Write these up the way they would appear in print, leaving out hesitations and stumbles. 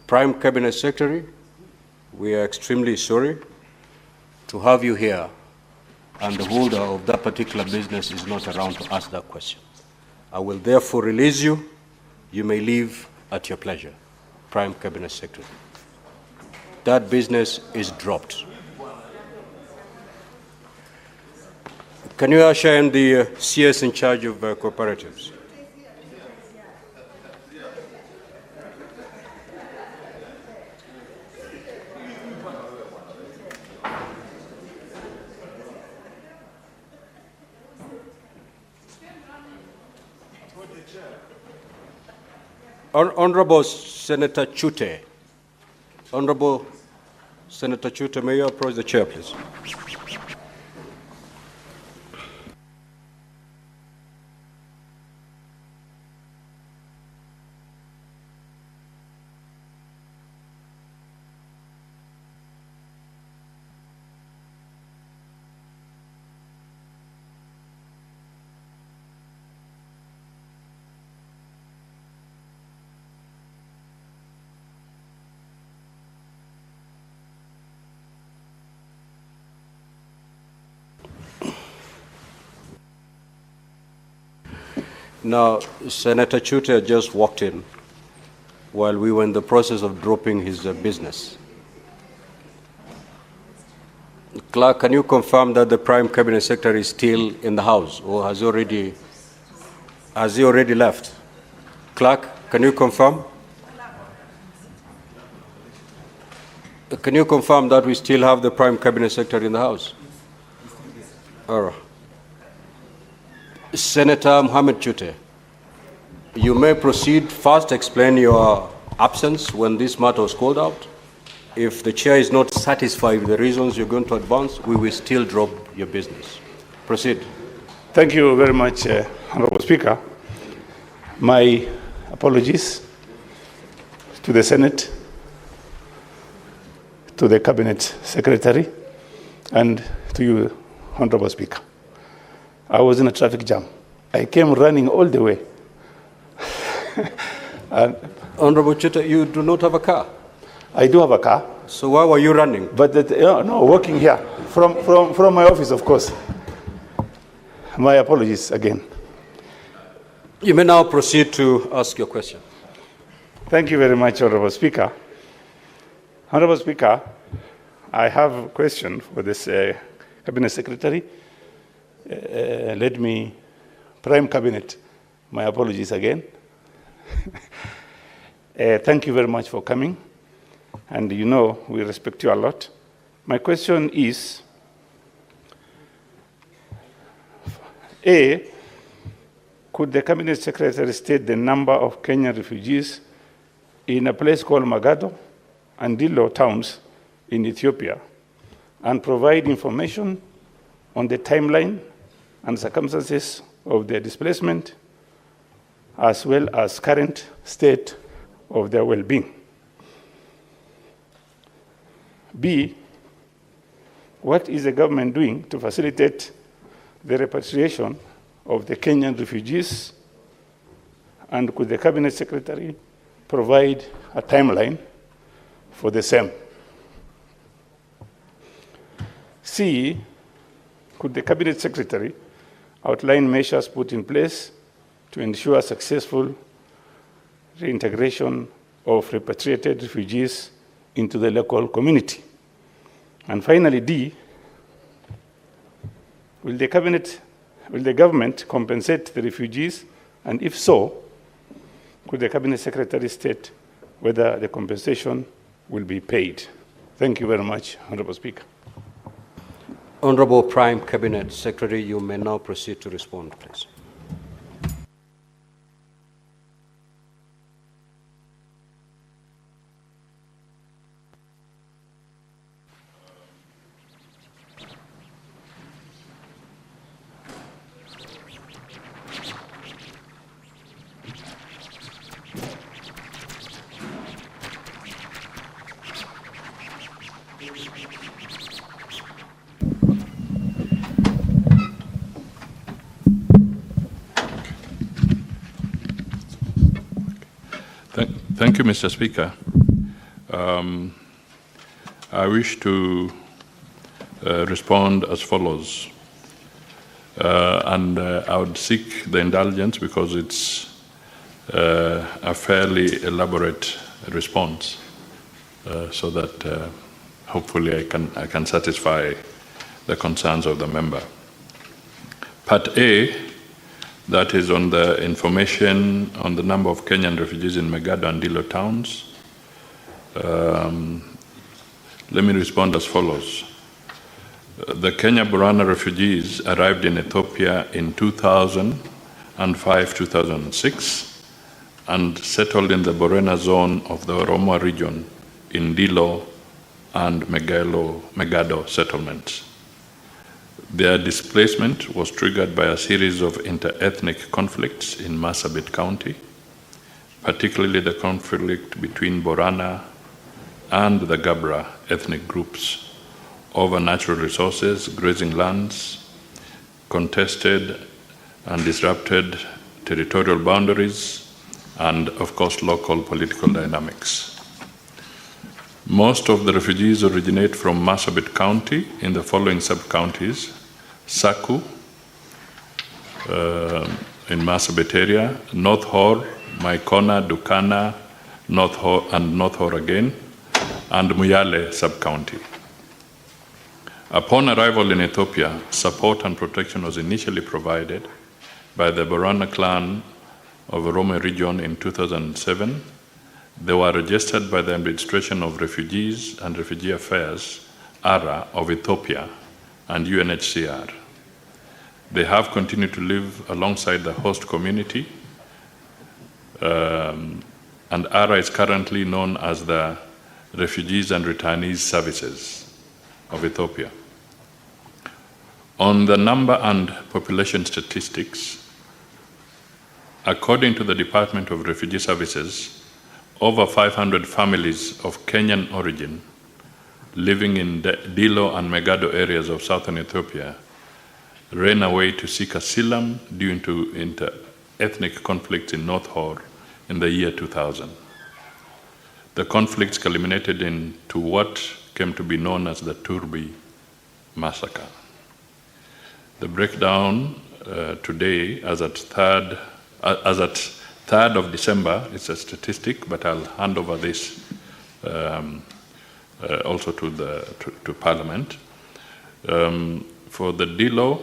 Prime Cabinet Secretary, we are extremely sorry to have you here, and the holder of that particular business is not around to ask that question. I will therefore release you. You may leave at your pleasure, Prime Cabinet Secretary. That business is dropped. Can you usher in the CS in charge of cooperatives? Honorable Senator Chute. Honorable Senator Chute, may you approach the chair, please? Now, Senator Chute just walked in while we were in the process of dropping his business. Clerk, can you confirm that the Prime Cabinet Secretary is still in the House, or has he already left? Clerk, can you confirm? Can you confirm that we still have the Prime Cabinet Secretary in the House? All right. Senator Mohamed Chute, you may proceed. First, explain your absence when this matter was called out. If the chair is not satisfied with the reasons you're going to advance, we will still drop your business. Proceed. Thank you very much, Honorable Speaker. My apologies to the Senate, to the Cabinet Secretary, and to you, Honorable Speaker. I was in a traffic jam. I came running all the way. Honorable Chute, you do not have a car? I do have a car. So why were you running? But no, walking here from my office, of course. My apologies again. You may now proceed to ask your question. Thank you very much, Honorable Speaker. Honorable Speaker, I have a question for this Cabinet Secretary. Let me, Prime Cabinet, my apologies again. Thank you very much for coming. And you know, we respect you a lot. My question is, A, could the Cabinet Secretary state the number of Kenyan refugees in a place called Magado and Dilo towns in Ethiopia, and provide information on the timeline and circumstances of their displacement, as well as current state of their well-being? B, what is the government doing to facilitate the repatriation of the Kenyan refugees, and could the Cabinet Secretary provide a timeline for the same? C, could the Cabinet Secretary outline measures put in place to ensure successful reintegration of repatriated refugees into the local community? And finally, D, will the government compensate the refugees? And if so, could the Cabinet Secretary state whether the compensation will be paid? Thank you very much, Honorable Speaker. Honorable Prime Cabinet Secretary, you may now proceed to respond, please. Thank you, Mr. Speaker. I wish to respond as follows. And I would seek the indulgence because it's a fairly elaborate response, so that hopefully I can satisfy the concerns of the member. Part A, that is on the information on the number of Kenyan refugees in Megado and Dilo towns. Let me respond as follows. The Kenya-Borana refugees arrived in Ethiopia in 2005-2006 and settled in the Borena zone of the Oromo region in Dilo and Megado settlements. Their displacement was triggered by a series of inter-ethnic conflicts in Marsabit County, particularly the conflict between Borana and the Gabra ethnic groups over natural resources, grazing lands, contested and disrupted territorial boundaries, and of course local political dynamics. Most of the refugees originate from Marsabit County in the following sub-counties: Saku in Marsabit area, North Hor, Maikona, Dukana, North Hor, and North Hor again, and Muyale sub-county. Upon arrival in Ethiopia, support and protection was initially provided by the Borana clan of Oromo region in 2007. They were registered by the Administration of Refugees and Refugee Affairs, ARA, of Ethiopia and UNHCR. They have continued to live alongside the host community, and ARA is currently known as the Refugees and Returnees Services of Ethiopia. On the number and population statistics, according to the Department of Refugee Services, over 500 families of Kenyan origin living in Dilo and Megado areas of southern Ethiopia ran away to seek asylum due to inter-ethnic conflicts in North Hor in the year 2000. The conflicts culminated into what came to be known as the Turbi massacre. The breakdown today, as at 3rd of December, it's a statistic, but I'll hand over this also to Parliament. For the Dilo,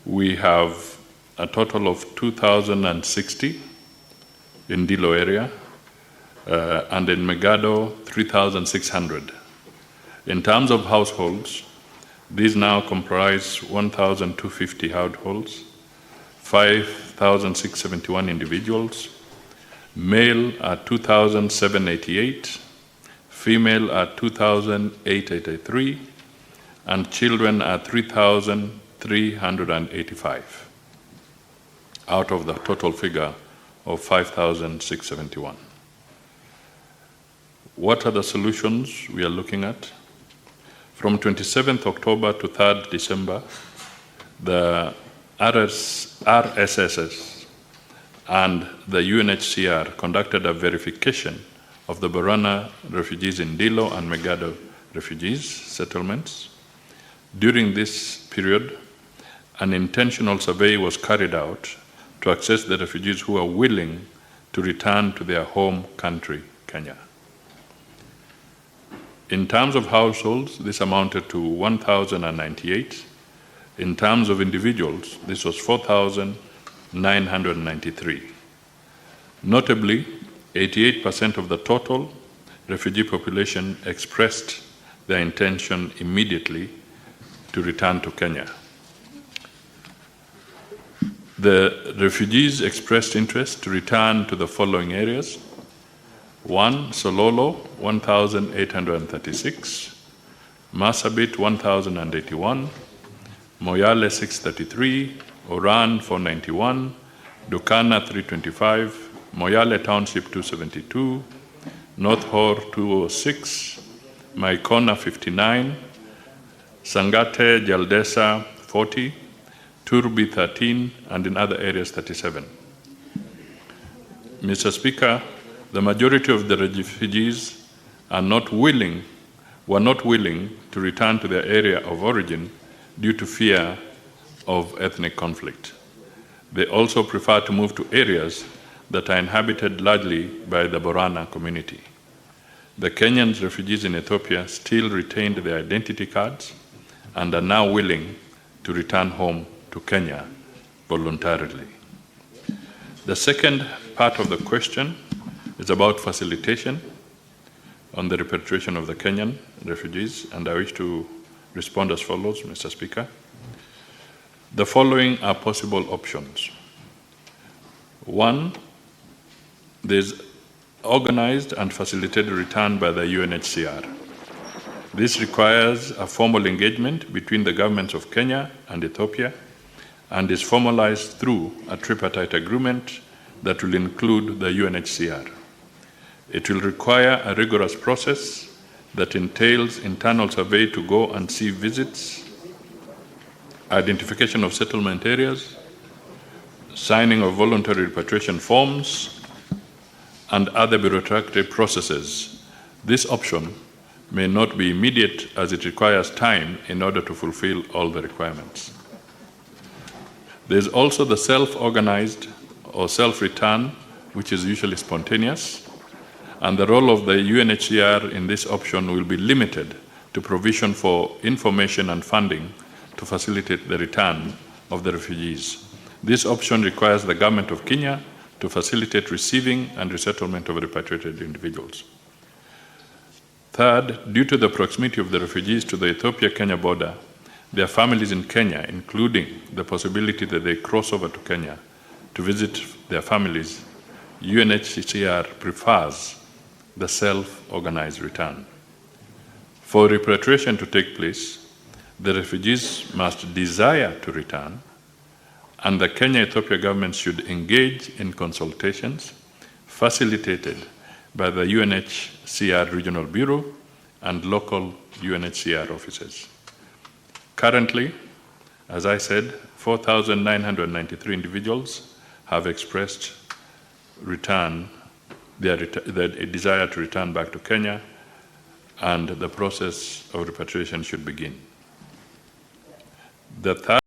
we have a total of 2,060 in Dilo area, and in Megado, 3,600. In terms of households, these now comprise 1,250 households, 5,671 individuals. Male are 2,788, female are 2,883, and children are 3,385 out of the total figure of 5,671. What are the solutions we are looking at? From 27th October to 3rd December, the RSSS and the UNHCR conducted a verification of the Borana refugees in Dilo and Megado refugees settlements. During this period, an intentional survey was carried out to assess the refugees who are willing to return to their home country, Kenya. In terms of households, this amounted to 1,098. In terms of individuals, this was 4,993. Notably, 88% of the total refugee population expressed their intention immediately to return to Kenya. The refugees expressed interest to return to the following areas: 1. Sololo, 1,836, Marsabit, 1,081, Moyale, 633, Oran, 491, Dukana, 325, Moyale Township, 272, North Hor, 206, Maikona, 59, Sangate, Jaldesa, 40, Turbi, 13, and in other areas, 37. Mr. Speaker, the majority of the refugees were not willing to return to their area of origin due to fear of ethnic conflict. They also prefer to move to areas that are inhabited largely by the Borana community. The Kenyan refugees in Ethiopia still retained their identity cards and are now willing to return home to Kenya voluntarily. The second part of the question is about facilitation on the repatriation of the Kenyan refugees, and I wish to respond as follows, Mr. Speaker. The following are possible options. One, there's organized and facilitated return by the UNHCR. This requires a formal engagement between the governments of Kenya and Ethiopia and is formalized through a tripartite agreement that will include the UNHCR. It will require a rigorous process that entails internal survey to go and see visits, identification of settlement areas, signing of voluntary repatriation forms, and other bureaucratic processes. This option may not be immediate as it requires time in order to fulfill all the requirements. There's also the self-organized or self-return, which is usually spontaneous, and the role of the UNHCR in this option will be limited to provision for information and funding to facilitate the return of the refugees. This option requires the government of Kenya to facilitate receiving and resettlement of repatriated individuals. Third, due to the proximity of the refugees to the Ethiopia-Kenya border, their families in Kenya, including the possibility that they cross over to Kenya to visit their families, UNHCR prefers the self-organized return. For repatriation to take place, the refugees must desire to return, and the Kenya-Ethiopia government should engage in consultations facilitated by the UNHCR Regional Bureau and local UNHCR offices. Currently, as I said, 4,993 individuals have expressed their desire to return back to Kenya, and the process of repatriation should begin. The third